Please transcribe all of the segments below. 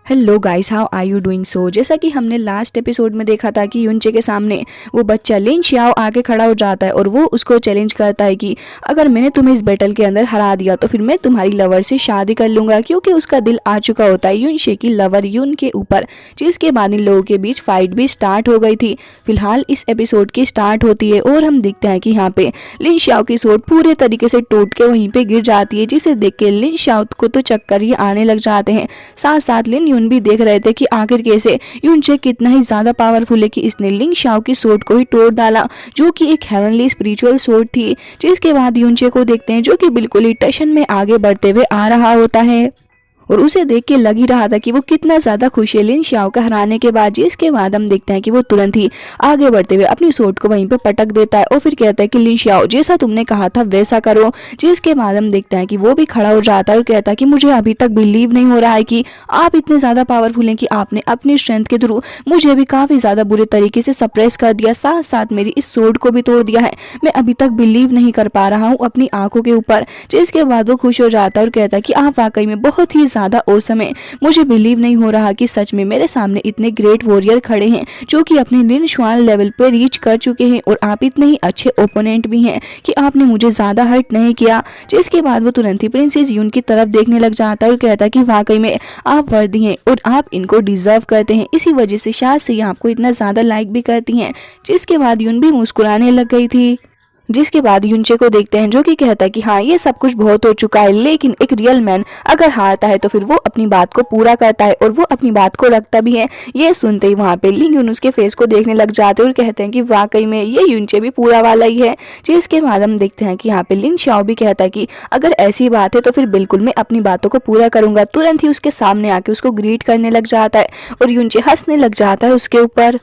Hello guys, how are you doing? So जैसा कि हमने लास्ट एपिसोड में देखा था कि युनचे के सामने वो बच्चा लिन शियाओ आके खड़ा हो जाता है और वो उसको चैलेंज करता है कि अगर मैंने तुम्हें इस बैटल के अंदर हरा दिया तो फिर मैं तुम्हारी लवर से शादी कर लूंगा, क्योंकि उसका दिल आ चुका होता है युनशे की लवर युन के ऊपर। जिसके बाद इन लोगों के बीच फाइट भी स्टार्ट हो गई थी। फिलहाल इस एपिसोड की स्टार्ट होती है और हम देखते हैं कि यहाँ पे लिन शियाओ की सोट पूरे तरीके से टूट के वहीं पे गिर जाती है, जिसे देख के लिन शियाओ को तो चक्कर ही आने लग जाते हैं। साथ साथ लिन युन भी देख रहे थे कि आखिर कैसे युनचे कितना ही ज्यादा पावरफुल है कि इसने लिंग शाओ की सोर्ड को ही तोड़ डाला, जो कि एक हेवनली स्पिरिचुअल सोर्ड थी। जिसके बाद युनचे को देखते हैं जो कि बिल्कुल ही टशन में आगे बढ़ते हुए आ रहा होता है और उसे देख के लग ही रहा था कि वो कितना ज्यादा खुश है लिन शियाओ का हराने के बाद। जिसके बाद हम देखते हैं कि वो तुरंत ही आगे बढ़ते हुए अपनी सोट को वहीं पे पटक देता है और फिर कहता है कि लिन शियाओ जैसा तुमने कहा था वैसा करो। जिसके बाद हम देखते हैं कि वो भी खड़ा हो जाता है और कहता है कि मुझे अभी तक बिलीव नहीं हो रहा है कि आप इतने ज्यादा पावरफुल हैं कि आपने अपनी स्ट्रेंथ के थ्रू मुझे भी काफी ज्यादा बुरे तरीके से सप्रेस कर दिया, साथ साथ मेरी इस सोट को भी तोड़ दिया है। मैं अभी तक बिलीव नहीं कर पा रहा हूँ अपनी आंखों के ऊपर। जिसके बाद वो खुश हो जाता है और कहता है कि आप वाकई में बहुत ही ज्यादा औसम है। मुझे बिलीव नहीं हो रहा कि सच में मेरे सामने इतने ग्रेट वॉरियर खड़े हैं जो कि अपने लिन शुआन लेवल पे रीच कर चुके हैं, और आप इतने ही अच्छे ओपोनेंट भी हैं कि आपने मुझे ज्यादा हर्ट नहीं किया। जिसके बाद वो तुरंत ही प्रिंसेस यून की तरफ देखने लग जाता है और कहता है कि वाकई में आप वर्दी हैं और आप इनको डिजर्व करते हैं, इसी वजह से शायद से ये आपको इतना ज्यादा लाइक भी करती हैं। जिसके बाद यून भी मुस्कुराने लग गई थी। जिसके बाद युनचे को देखते हैं जो कि कहता है कि हाँ, ये सब कुछ बहुत हो चुका है, लेकिन एक रियल मैन अगर हारता है तो फिर वो अपनी बात को पूरा करता है और वो अपनी बात को रखता भी है। ये सुनते ही वहाँ पे लिंग युन उसके फेस को देखने लग जाते हैं और कहते हैं कि वाकई में ये युनचे भी पूरा वाला ही है। जिसके बाद हम देखते हैं कि यहाँ पे लिन शाओ भी कहता है कि अगर ऐसी बात है तो फिर बिल्कुल मैं अपनी बातों को पूरा करूंगा। तुरंत ही उसके सामने आके उसको ग्रीट करने लग जाता है और युनचे हंसने लग जाता है उसके ऊपर।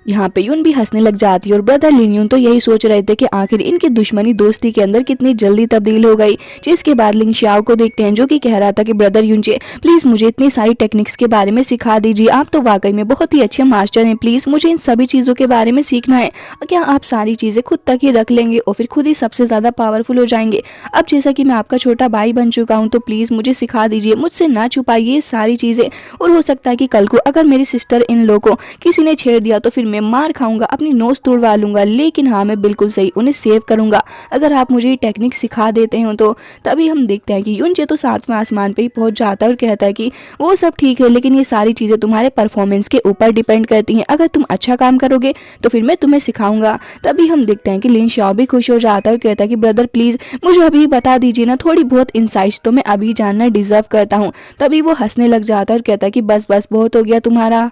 यहाँ पे यून भी हंसने लग जाती है और ब्रदर लिन यून तो यही सोच रहे थे कि आखिर इनकी दुश्मनी दोस्ती के अंदर कितनी जल्दी तब्दील हो गई। जिसके बाद लिंग शियाओ को देखते हैं जो कि कह रहा था कि ब्रदर युनचे प्लीज मुझे इतनी सारी टेक्निक्स के बारे में सिखा दीजिए, आप तो वाकई में बहुत ही अच्छे मास्टर हैं, प्लीज मुझे इन सभी चीजों के बारे में सीखना है। क्या आप सारी चीजें खुद तक ही रख लेंगे और फिर खुद ही सबसे ज्यादा पावरफुल हो जाएंगे? अब जैसा कि मैं आपका छोटा भाई बन चुका हूँ तो प्लीज मुझे सिखा दीजिए, मुझसे ना छुपाइए ये सारी चीजें। और हो सकता है कि कल को अगर मेरी सिस्टर इन लोगों को किसी ने छेड़ दिया तो फिर मैं मार खाऊंगा, अपनी नोज तोड़वा लूंगा, लेकिन हाँ मैं बिल्कुल सही उन्हें सेव करूंगा अगर आप मुझे ये टेक्निक सिखा देते हो तो। तभी हम देखते हैं कि युनचे तो सातवें आसमान पे ही पहुंच जाता है और कहता है कि वो सब ठीक है, लेकिन ये सारी चीजें तुम्हारे परफॉर्मेंस के ऊपर डिपेंड करती हैं। अगर तुम अच्छा काम करोगे तो फिर मैं तुम्हें सिखाऊंगा। तभी हम देखते हैं कि लिन शाओ भी खुश हो जाता है और कहता है कि ब्रदर प्लीज मुझे अभी बता दीजिए ना, थोड़ी बहुत इंसाइट्स तो मैं अभी जानना डिजर्व करता हूँ। तभी वो हंसने लग जाता है और कहता है कि बस बस बहुत हो गया तुम्हारा।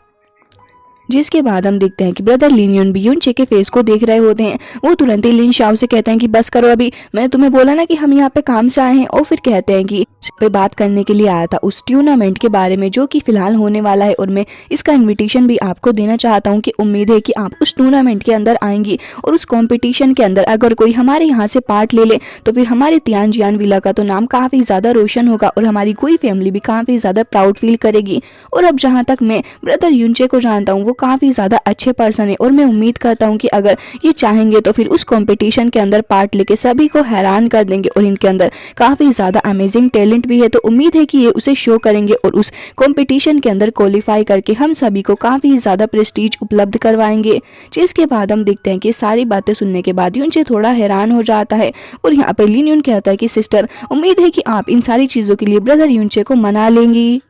जिसके बाद हम देखते हैं कि ब्रदर लिन युन भी युनचे के फेस को देख रहे होते हैं। वो तुरंत ही लिन शाओ से कहते हैं कि बस करो, अभी मैंने तुम्हें बोला ना कि हम यहाँ पे काम से आए हैं। और फिर कहते हैं कि पे बात करने के लिए आया था उस टूर्नामेंट के बारे में जो कि फिलहाल होने वाला है, और मैं इसका इन्विटेशन भी आपको देना चाहता हूँ कि उम्मीद है कि आप उस टूर्नामेंट के अंदर आएंगी और उस कॉम्पिटिशन के अंदर अगर कोई हमारे यहाँ से पार्ट ले ले तो फिर हमारे तियानजियान विला का तो नाम काफी ज्यादा रोशन होगा और हमारी कोई फैमिली भी काफी ज्यादा प्राउड फील करेगी। और अब जहाँ तक मैं ब्रदर युनचे को जानता हूँ वो काफी ज्यादा अच्छे पर्सन है और मैं उम्मीद करता हूँ कि अगर ये चाहेंगे तो फिर उस कंपटीशन के अंदर पार्ट लेके सभी को हैरान कर देंगे और इनके अंदर काफी ज्यादा अमेजिंग टैलेंट भी है। तो उम्मीद है कि ये उसे शो करेंगे और उस कंपटीशन के अंदर क्वालिफाई करके हम सभी को काफी ज्यादा प्रेस्टीज उपलब्ध करवाएंगे। जिसके बाद हम देखते हैं कि सारी बातें सुनने के बाद युनचे थोड़ा हैरान हो जाता है और यहाँ पे लिन युन कहता है कि सिस्टर उम्मीद है कि आप इन सारी चीजों के लिए ब्रदर युनचे को मना लेंगी।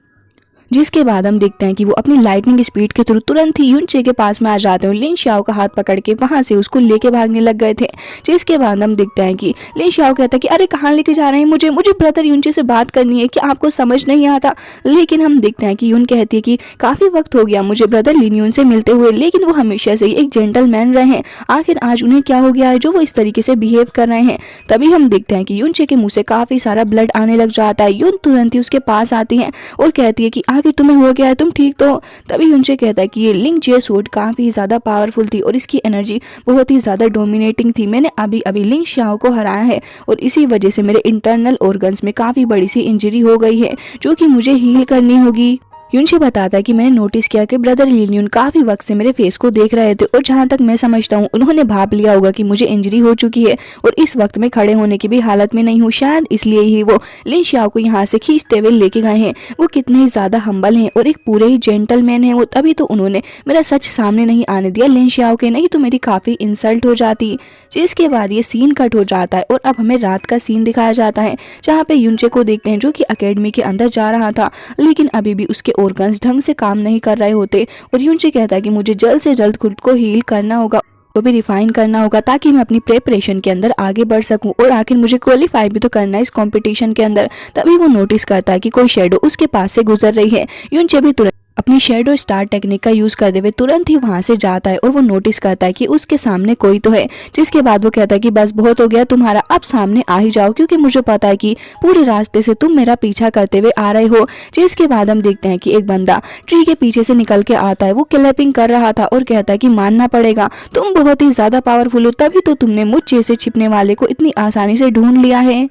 जिसके बाद हम देखते हैं कि वो अपनी लाइटनिंग स्पीड के थ्रू तुरंत ही युनचे के पास में आ जाते हैं और लिन शाओ का हाथ पकड़ के वहां से उसको लेके भागने लग गए थे। जिसके बाद हम देखते हैं कि लिन शाओ कहता है कि अरे कहाँ लेके जा रहे हैं मुझे, मुझे ब्रदर युनचे से बात करनी है कि आपको समझ नहीं आता। लेकिन हम देखते हैं कि युन कहती है कि काफी वक्त हो गया मुझे ब्रदर लिन युन से मिलते हुए, लेकिन वो हमेशा से ही एक जेंटलमैन रहे हैं, आखिर आज उन्हें क्या हो गया है जो वो इस तरीके से बिहेव कर रहे हैं। तभी हम देखते हैं कि युनचे के मुंह से काफी सारा ब्लड आने लग जाता है। युन तुरंत ही उसके पास आती है और कहती है कि आखिर तुम्हें हो गया है, तुम ठीक तो? तभी युनचे कहता है कि ये लिंग जे सूट काफी ज्यादा पावरफुल थी और इसकी एनर्जी बहुत ही ज्यादा डोमिनेटिंग थी। मैंने अभी अभी लिंग शाओ को हराया है और इसी वजह से मेरे इंटरनल ऑर्गन्स में काफी बड़ी सी इंजरी हो गई है जो कि मुझे हील करनी होगी। युनचे बताता है कि मैंने नोटिस किया कि ब्रदर लिन काफी वक्त से मेरे फेस को देख रहे थे और जहां तक मैं समझता हूँ उन्होंने भाप लिया होगा कि मुझे इंजरी हो चुकी है और इस वक्त में खड़े होने की भी हालत में नहीं हूँ। शायद इसलिए ही वो लिन शियाओ को यहाँ से खींचते हुए लेके गए हैं। वो कितने ही ज्यादा हम्बल हैं और एक पूरे ही जेंटलमैन है वो, तभी तो उन्होंने मेरा सच सामने नहीं आने दिया लिन शियाओ के, नहीं तो मेरी काफी इंसल्ट हो जाती। जिसके बाद ये सीन कट हो जाता है और अब हमें रात का सीन दिखाया जाता है जहाँ पे युनचे को देखते हैं जो कि एकेडमी के अंदर जा रहा था, लेकिन अभी भी उसके ऑर्गन्स ढंग से काम नहीं कर रहे होते और युनचे कहता है कि मुझे जल्द से जल्द खुद को हील करना होगा, को भी रिफाइन करना होगा ताकि मैं अपनी प्रिपरेशन के अंदर आगे बढ़ सकूं और आखिर मुझे क्वालिफाई भी तो करना है इस कंपटीशन के अंदर। तभी वो नोटिस करता है कि कोई शेडो उसके पास से गुजर रही है। युनचे भी तुरंत अपनी शेडो स्टार टेक्निक का यूज करते हुए तुरंत ही वहां से जाता है और वो नोटिस करता है कि उसके सामने कोई तो है। जिसके बाद वो कहता है कि बस बहुत हो गया तुम्हारा, अब सामने आ ही जाओ क्योंकि मुझे पता है कि पूरे रास्ते से तुम मेरा पीछा करते हुए आ रहे हो। जिसके बाद हम देखते हैं कि एक बंदा ट्री के पीछे से निकल के आता है। वो क्लैपिंग कर रहा था और कहता है कि मानना पड़ेगा तुम बहुत ही ज्यादा पावरफुल हो, तभी तो तुमने मुझ जैसे छिपने वाले को इतनी आसानी से ढूंढ लिया है।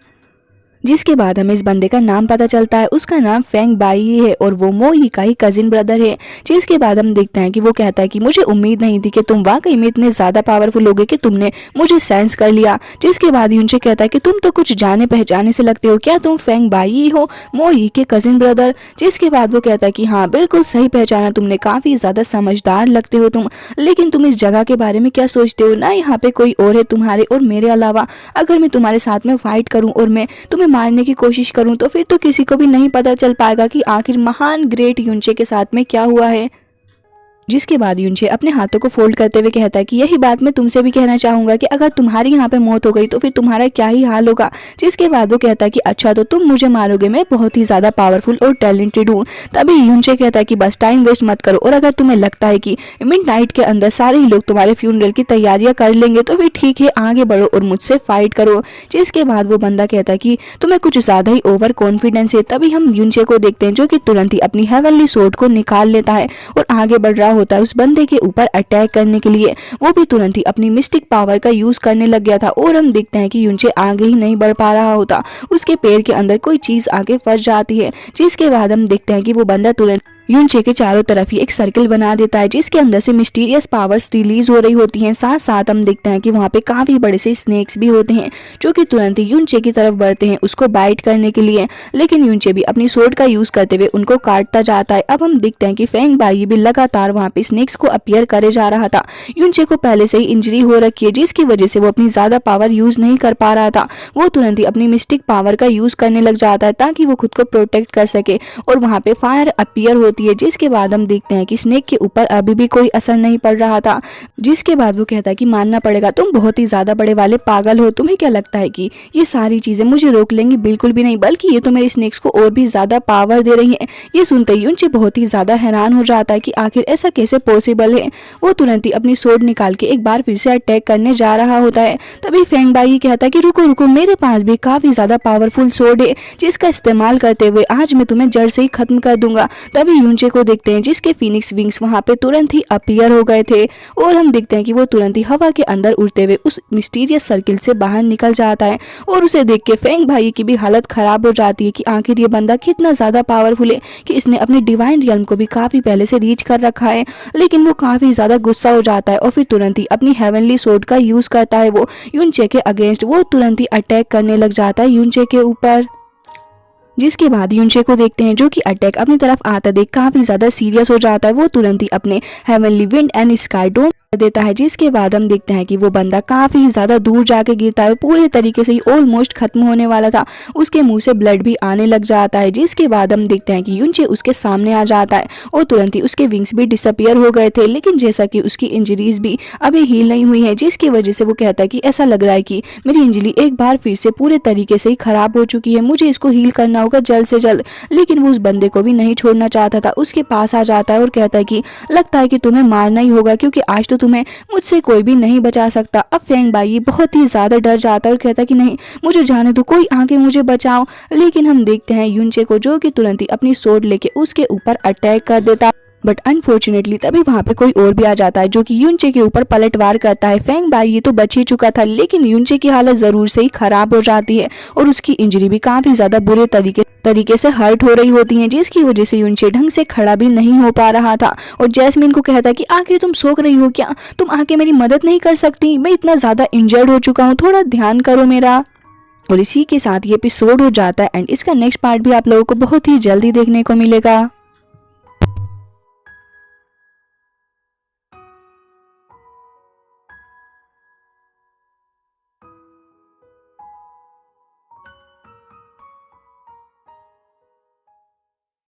जिसके बाद हमें इस बंदे का नाम पता चलता है, उसका नाम फेंग बाई है और वो मो ही का ही कजिन ब्रदर है। जिसके बाद हम देखते हैं कि वो कहता है कि मुझे उम्मीद नहीं थी कि तुम वाकई में इतने ज्यादा पावरफुल होगे कि तुमने मुझे सेंस कर लिया। जिसके बाद युनचे कहता है कि तुम तो कुछ जाने पहचाने से लगते हो, क्या तुम फेंग बाई हो, मो ही के कजिन ब्रदर। जिसके बाद वो कहता है कि हाँ बिल्कुल सही पहचाना तुमने, काफी ज्यादा समझदार लगते हो तुम, लेकिन तुम इस जगह के बारे में क्या सोचते हो ना, यहाँ पे कोई और है तुम्हारे और मेरे अलावा। अगर मैं तुम्हारे साथ में फाइट करूं और मैं तुम्हें मारने की कोशिश करूं तो फिर तो किसी को भी नहीं पता चल पाएगा कि आखिर महान ग्रेट युनचे के साथ में क्या हुआ है। जिसके बाद युनचे अपने हाथों को फोल्ड करते हुए कहता है कि यही बात मैं तुमसे भी कहना चाहूंगा कि अगर तुम्हारी यहाँ पे मौत हो गई तो फिर तुम्हारा क्या ही हाल होगा। जिसके बाद वो कहता है कि अच्छा तो तुम मुझे मारोगे, मैं बहुत ही ज्यादा पावरफुल और टैलेंटेड हूँ। तभी युनचे कहता है कि बस टाइम वेस्ट मत करो और अगर तुम्हें लगता है कि मिडनाइट के अंदर सारे ही लोग तुम्हारे फ्यूनरल की तैयारियां कर लेंगे तो फिर ठीक है आगे बढ़ो और मुझसे फाइट करो। जिसके बाद वो बंदा कहता है कि तुम्हें कुछ ज्यादा ही ओवर कॉन्फिडेंस है। तभी हम युनचे को देखते हैं जो कि तुरंत ही अपनी हेवनली सोर्ड को निकाल लेता है और आगे बढ़ रहा होता है उस बंदे के ऊपर अटैक करने के लिए। वो भी तुरंत ही अपनी मिस्टिक पावर का यूज करने लग गया था और हम देखते हैं कि युनचे आगे ही नहीं बढ़ पा रहा होता, उसके पैर के अंदर कोई चीज आगे फंस जाती है। जिसके बाद हम देखते हैं कि वो बंदा तुरंत युनचे के चारों तरफ ही एक सर्कल बना देता है जिसके अंदर से मिस्टीरियस पावर्स रिलीज हो रही होती हैं। साथ साथ हम देखते हैं कि वहाँ पे काफी बड़े से स्नेक्स भी होते हैं जो कि तुरंत ही युनचे की तरफ बढ़ते हैं उसको बाइट करने के लिए, लेकिन युनचे भी अपनी सोर्ड का यूज करते हुए उनको काटता जाता है। अब हम देखते हैं कि फेंग बाई भी लगातार वहाँ पे स्नेक्स को अपीयर करे जा रहा था। युनचे को पहले से ही इंजरी हो रखी है जिसकी वजह से वो अपनी ज्यादा पावर यूज नहीं कर पा रहा था। वो तुरंत ही अपनी मिस्टिक पावर का यूज करने लग जाता है ताकि वो खुद को प्रोटेक्ट कर सके और वहाँ पे फायर अपीयर होती है। जिसके बाद हम देखते हैं कि स्नेक के ऊपर अभी भी कोई असर नहीं पड़ रहा था। जिसके बाद वो कहता है कि मानना पड़ेगा तुम बहुत ही ज्यादा बड़े वाले पागल हो, तुम्हें क्या लगता है कि ये सारी चीजें मुझे रोक लेंगी? बिल्कुल भी नहीं, बल्कि ये तो मेरे स्नेक्स को और भी ज्यादा पावर दे रही है। ये सुनते ही युनचे बहुत ही ज्यादा हैरान हो जाता है कि आखिर ऐसा कैसे पॉसिबल है। वो तुरंत ही अपनी सोर्ड निकाल के एक बार फिर से अटैक करने जा रहा होता है। तभी फेंग बाई कहता है कि रुको रुको, मेरे पास भी काफी ज्यादा पावरफुल सोर्ड है जिसका इस्तेमाल करते हुए आज मैं तुम्हें जड़ से ही खत्म कर दूंगा। तभी युनचे को देखते हैं जिसके फिनिक्स विंग्स वहां पे तुरंत ही अपीयर हो गए थे और हम देखते हैं कि वो तुरंत ही हवा के अंदर उड़ते हुए उस मिस्टीरियस सर्किल से बाहर निकल जाता है और उसे देख के फेंग भाई की भी हालत खराब हो जाती है कि आखिर ये बंदा कितना ज्यादा पावरफुल है कि इसने अपने डिवाइन रियल्म को भी काफी पहले से रीच कर रखा है। लेकिन वो काफी ज्यादा गुस्सा हो जाता है और फिर तुरंत ही अपनी हेवनली सोर्ड का यूज करता है वो युनचे के अगेंस्ट। वो तुरंत ही अटैक करने लग जाता है युनचे के ऊपर। जिसके बाद युनचे को देखते हैं जो कि अटैक अपनी तरफ आता देख काफी ज्यादा सीरियस हो जाता है। वो तुरंत ही अपने हेवनली विंड एंड स्काई डोम देता है। जिसके बाद हम देखते हैं कि वो बंदा काफी ज्यादा दूर जाके गिरता है, पूरे तरीके से ही ऑलमोस्ट खत्म होने वाला था, उसके मुंह से ब्लड भी आने लग जाता है। जिसके बाद हम देखते हैं कि युनचे उसके सामने आ जाता है और तुरंत ही उसके विंग्स भी डिसअपियर हो गए थे, लेकिन जैसा कि उसकी इंजरीज भी अभी हील नहीं हुई है जिसकी वजह से वो कहता है कि ऐसा लग रहा है कि मेरी इंजरी एक बार फिर से पूरे तरीके से ही खराब हो चुकी है, मुझे इसको हील करना होगा जल्द से जल्द। लेकिन वो उस बंदे को भी नहीं छोड़ना चाहता था, उसके पास आ जाता है और कहता है कि लगता है कि तुम्हें मारना ही होगा क्योंकि आज तो तुम्हें मुझसे कोई भी नहीं बचा सकता। अब फेंग बाई बहुत ही ज्यादा डर जाता है और कहता है कि नहीं मुझे जाने दो, कोई आके मुझे बचाओ। लेकिन हम देखते हैं युनचे को जो कि तुरंत ही अपनी सोर्ड लेके उसके ऊपर अटैक कर देता। बट अनफॉर्चुनेटली तभी वहाँ पे कोई और भी आ जाता है जो कि युनचे के ऊपर पलटवार करता है। फेंग बाई ये तो बच ही चुका था, लेकिन युनचे की हालत जरूर से ही खराब हो जाती है और उसकी इंजरी भी काफी ज्यादा बुरे तरीके से हर्ट हो रही होती है, जिसकी वजह से युनचे ढंग से खड़ा भी नहीं हो पा रहा था। और जैस्मिन को कहता है कि आखिर तुम सो रही हो क्या, तुम आके मेरी मदद नहीं कर सकती, मैं इतना ज्यादा इंजर्ड हो चुका हूँ, थोड़ा ध्यान करो मेरा। और इसी के साथ ये एपिसोड हो जाता है एंड इसका नेक्स्ट पार्ट भी आप लोगों को बहुत ही जल्दी देखने को मिलेगा।